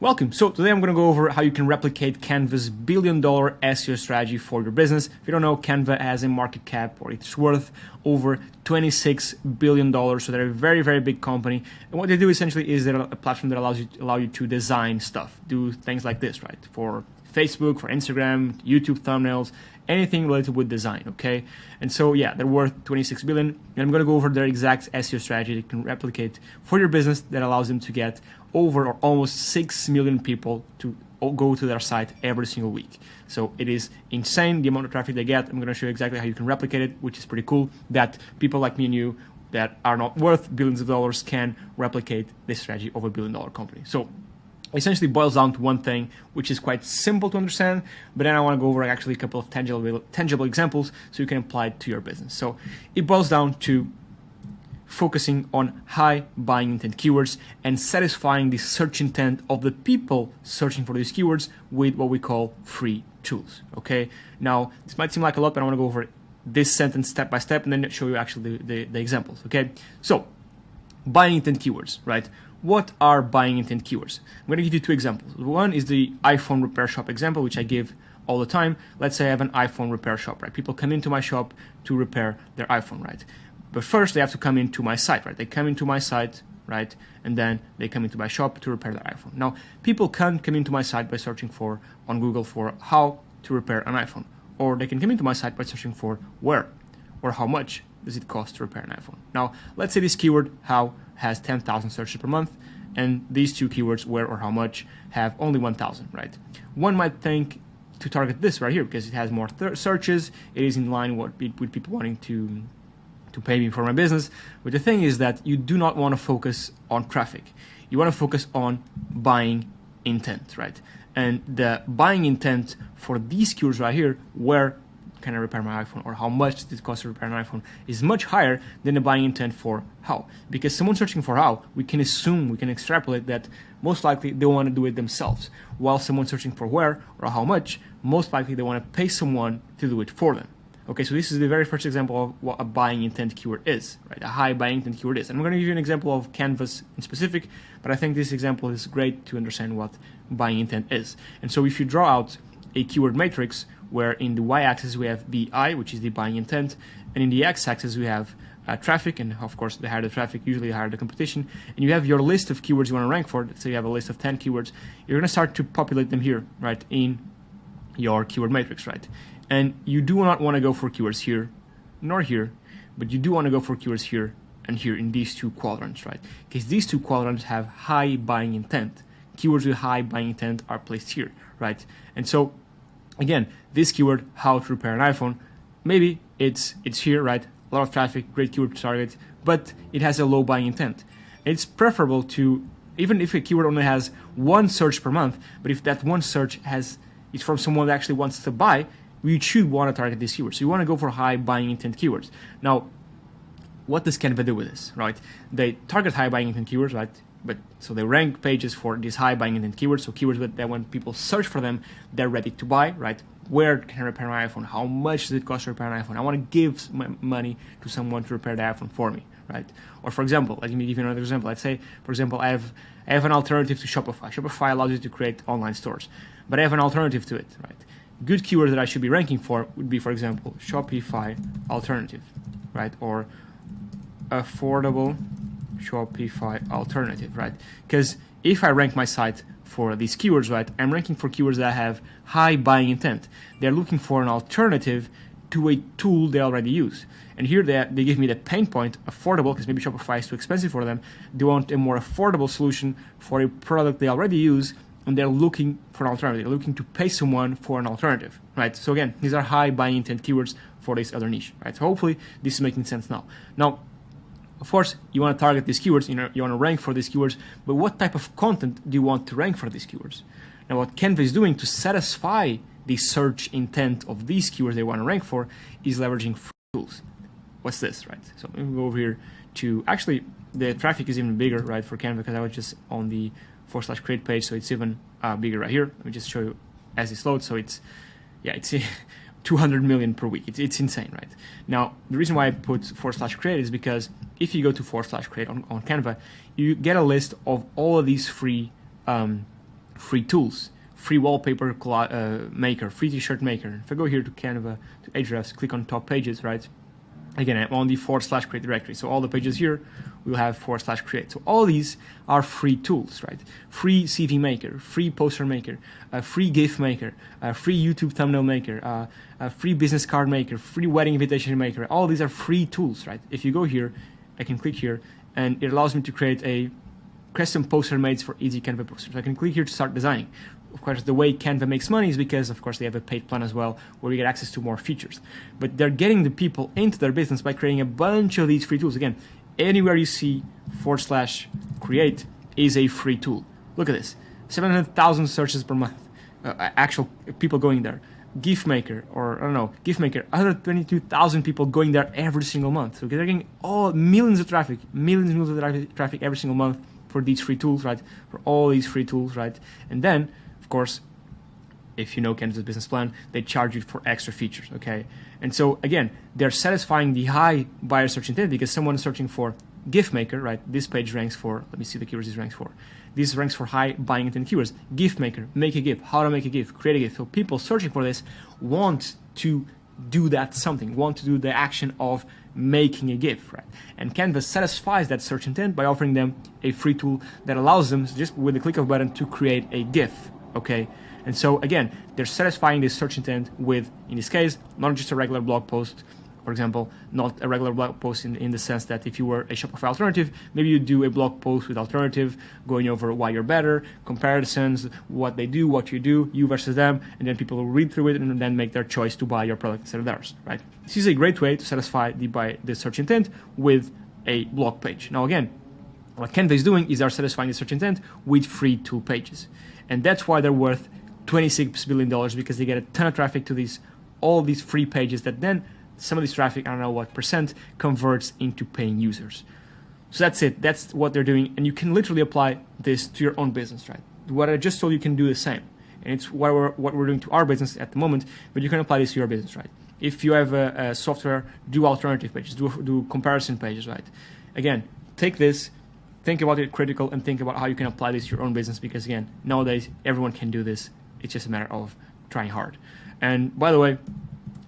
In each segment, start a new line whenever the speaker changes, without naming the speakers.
Welcome. So today I'm going to go over how you can replicate Canva's billion-dollar SEO strategy for your business. If you don't know, Canva has a market cap, or it's worth over $26 billion. So they're a very, very big company. And what they do essentially is they're a platform that allow you to design stuff, do things like this, right? For Facebook, for Instagram, YouTube thumbnails, anything related with design, okay? And so, yeah, they're worth 26 billion. And I'm going to go over their exact SEO strategy that you can replicate for your business that allows them to get over or almost 6 million people to go to their site every single week. So it is insane the amount of traffic they get. I'm going to show you exactly how you can replicate it, which is pretty cool, that people like me and you that are not worth billions of dollars can replicate this strategy of a billion-dollar company. So essentially boils down to one thing, which is quite simple to understand, but then I want to go over actually a couple of tangible examples so you can apply it to your business. So it boils down to focusing on high buying intent keywords and satisfying the search intent of the people searching for these keywords with what we call free tools, okay? Now, this might seem like a lot, but I want to go over this sentence step by step and then show you actually the examples, okay? So, buying intent keywords, right? What are buying intent keywords? I'm going to give you two examples. One is the iPhone repair shop example, which I give all the time. Let's say I have an iPhone repair shop, right? People come into my shop to repair their iPhone, right? But first they have to come into my site, right? They come into my site, right? And then they come into my shop to repair their iPhone. Now, people can come into my site by searching on Google for how to repair an iPhone. Or they can come into my site by searching for where or how much does it cost to repair an iPhone. Now, let's say this keyword, how, has 10,000 searches per month, and these two keywords, where or how much, have only 1,000, right? One might think to target this right here because it has more searches, it is in line with people wanting to pay me for my business. But the thing is that you do not want to focus on traffic. You want to focus on buying intent, right? And the buying intent for these keywords right here, where can I repair my iPhone, or how much does it cost to repair an iPhone, is much higher than the buying intent for how. Because someone searching for how, we can assume, we can extrapolate that most likely they want to do it themselves. While someone searching for where or how much, most likely they want to pay someone to do it for them. Okay, so this is the very first example of what a buying intent keyword is, right? A high buying intent keyword is. And I'm going to give you an example of Canvas in specific, but I think this example is great to understand what buying intent is. And so if you draw out a keyword matrix where in the y-axis we have BI, which is the buying intent, and in the x-axis we have traffic, and of course the higher the traffic, usually the higher the competition, and you have your list of keywords you want to rank for. So you have a list of 10 keywords. You're going to start to populate them here, right, in your keyword matrix, right? And you do not want to go for keywords here, nor here, but you do want to go for keywords here and here in these two quadrants, right? Because these two quadrants have high buying intent. Keywords with high buying intent are placed here, right? And so, again, this keyword, how to repair an iPhone, maybe it's here, right? A lot of traffic, great keyword to target, but it has a low buying intent. It's preferable to, even if a keyword only has one search per month, but if that one search is from someone that actually wants to buy, you should want to target this keyword. So you want to go for high buying intent keywords. Now, what does Canva do with this, right? They target high buying intent keywords, right? But so they rank pages for these high buying intent keywords, so keywords that when people search for them, they're ready to buy, right? Where can I repair my iPhone? How much does it cost to repair an iPhone? I want to give my money to someone to repair the iPhone for me, right? Or for example, let me give you another example. Let's say, for example, I have an alternative to Shopify. Shopify allows you to create online stores, but I have an alternative to it, right? Good keywords that I should be ranking for would be, for example, Shopify alternative, right? Or affordable Shopify alternative, right? Because if I rank my site for these keywords, right, I'm ranking for keywords that have high buying intent. They're looking for an alternative to a tool they already use. And here they give me the pain point, affordable, because maybe Shopify is too expensive for them. They want a more affordable solution for a product they already use, and they're looking for an alternative. They're looking to pay someone for an alternative, right? So again, these are high buying intent keywords for this other niche, right? So hopefully this is making sense now. Now, of course, you want to target these keywords, you want to rank for these keywords, but what type of content do you want to rank for these keywords? Now, what Canva is doing to satisfy the search intent of these keywords they want to rank for is leveraging free tools. What's this, right? So let me go over here to, actually, the traffic is even bigger, right, for Canva, because I was just on the /create page, so it's even bigger right here. Let me just show you as it's loads. So it's 200 million per week. It's insane, right? Now, the reason why I put /create is because if you go to /create on Canva, you get a list of all of these free free tools, free wallpaper maker, free t-shirt maker. If I go here to Canva, to Ahrefs, click on top pages, right? Again, I'm on the /create directory. So all the pages here will have /create. So all these are free tools, right? Free CV maker, free poster maker, free GIF maker, free YouTube thumbnail maker, free business card maker, free wedding invitation maker. All these are free tools, right? If you go here, I can click here and it allows me to create a custom poster made for easy Canva posters. I can click here to start designing. Of course, the way Canva makes money is because, of course, they have a paid plan as well, where you get access to more features. But they're getting the people into their business by creating a bunch of these free tools. Again, anywhere you see /create is a free tool. Look at this, 700,000 searches per month, actual people going there. GIF Maker, or I don't know, GIF Maker, 122,000 people going there every single month. So they're getting millions of traffic every single month for these free tools, right? For all these free tools, right? And then, of course, if you know Canva's business plan, they charge you for extra features, okay? And so again, they're satisfying the high buyer search intent because someone is searching for GIF Maker, right? This page ranks for, let me see the keywords this ranks for. This ranks for high buying intent keywords. GIF Maker, make a GIF, how to make a GIF, create a GIF. So people searching for this want to do that something, want to do the action of making a GIF, right? And Canva satisfies that search intent by offering them a free tool that allows them, just with a click of a button, to create a GIF, okay? And so again, they're satisfying this search intent with, in this case, not just a regular blog post, for example, not a regular blog post in the sense that if you were a Shopify alternative, maybe you do a blog post with alternative, going over why you're better, comparisons, what they do, what you do, you versus them, and then people will read through it and then make their choice to buy your product instead of theirs, right? This is a great way to satisfy the search intent with a blog page. Now again, what Canva is doing is they're satisfying the search intent with free tool pages. And that's why they're worth $26 billion, because they get a ton of traffic to all these free pages that then some of this traffic, I don't know what percent, converts into paying users. So that's it. That's what they're doing. And you can literally apply this to your own business, right? What I just told you can do the same. And it's what we're doing to our business at the moment, but you can apply this to your business, right? If you have a software, do alternative pages, do comparison pages, right? Again, take this, think about it critical, and think about how you can apply this to your own business, because again, nowadays, everyone can do this. It's just a matter of trying hard. And by the way,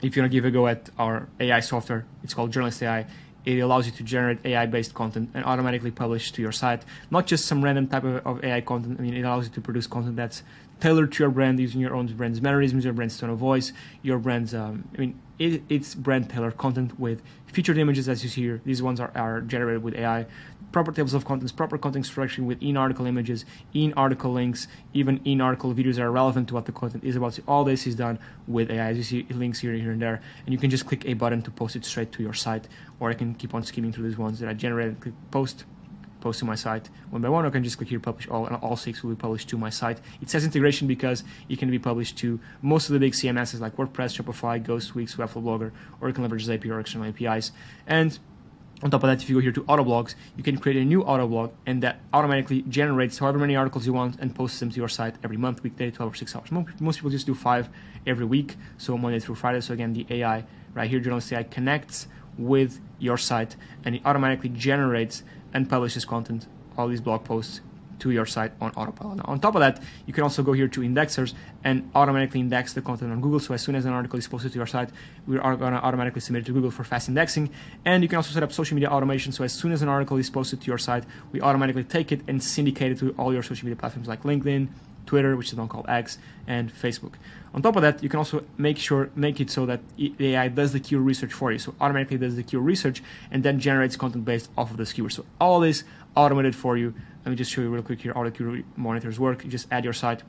if you want to give a go at our AI software, it's called Journalist AI. It allows you to generate AI-based content and automatically publish to your site. Not just some random type of AI content. I mean, it allows you to produce content that's tailored to your brand, using your own brand's mannerisms, your brand's tone of voice, your brand's, it's brand tailored content with featured images as you see here. These ones are generated with AI. Proper tables of contents, proper content structuring with in-article images, in-article links, even in-article videos that are relevant to what the content is about. So all this is done with AI. As you see, links here and there, and you can just click a button to post it straight to your site, or I can keep on skimming through these ones that I generated. Click post to my site one by one. I can just click here, publish all, and all 6 will be published to my site. It says integration because it can be published to most of the big CMSs like WordPress, Shopify, Ghost, Wix, Webflow, Blogger, or you can leverage API or external APIs. And on top of that, if you go here to Autoblogs, you can create a new Autoblog, and that automatically generates however many articles you want and posts them to your site every month, weekday, 12 or 6 hours. Most people just do 5 every week, so Monday through Friday. So again, the AI right here, Journalist AI, connects with your site, and it automatically generates and publishes content, all these blog posts, to your site on autopilot. Now, on top of that, you can also go here to indexers and automatically index the content on Google. So as soon as an article is posted to your site, we are going to automatically submit it to Google for fast indexing. And you can also set up social media automation. So as soon as an article is posted to your site, we automatically take it and syndicate it to all your social media platforms like LinkedIn, Twitter, which is now called X, and Facebook. On top of that, you can also make it so that the AI does the keyword research for you. So automatically does the keyword research and then generates content based off of those keywords. So all this automated for you. Let me just show you real quick here how the keyword monitors work. You just add your site,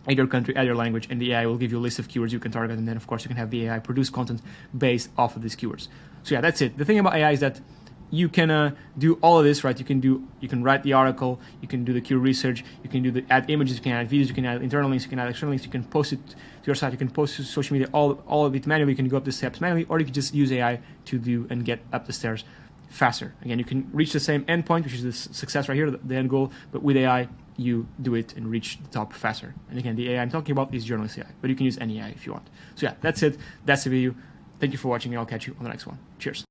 add your country, add your language, and the AI will give you a list of keywords you can target. And then, of course, you can have the AI produce content based off of these keywords. So yeah, that's it. The thing about AI is that you can do all of this, right? You can write the article, you can do the keyword research, you can add images, you can add videos, you can add internal links, you can add external links, you can post it to your site, you can post it to social media, all of it manually. You can go up the steps manually, or you can just use AI to do and get up the stairs faster. Again, you can reach the same endpoint, which is the success right here, the end goal, but with AI, you do it and reach the top faster. And again, the AI I'm talking about is Journalist AI, but you can use any AI if you want. So yeah, that's it. That's the video. Thank you for watching, and I'll catch you on the next one. Cheers.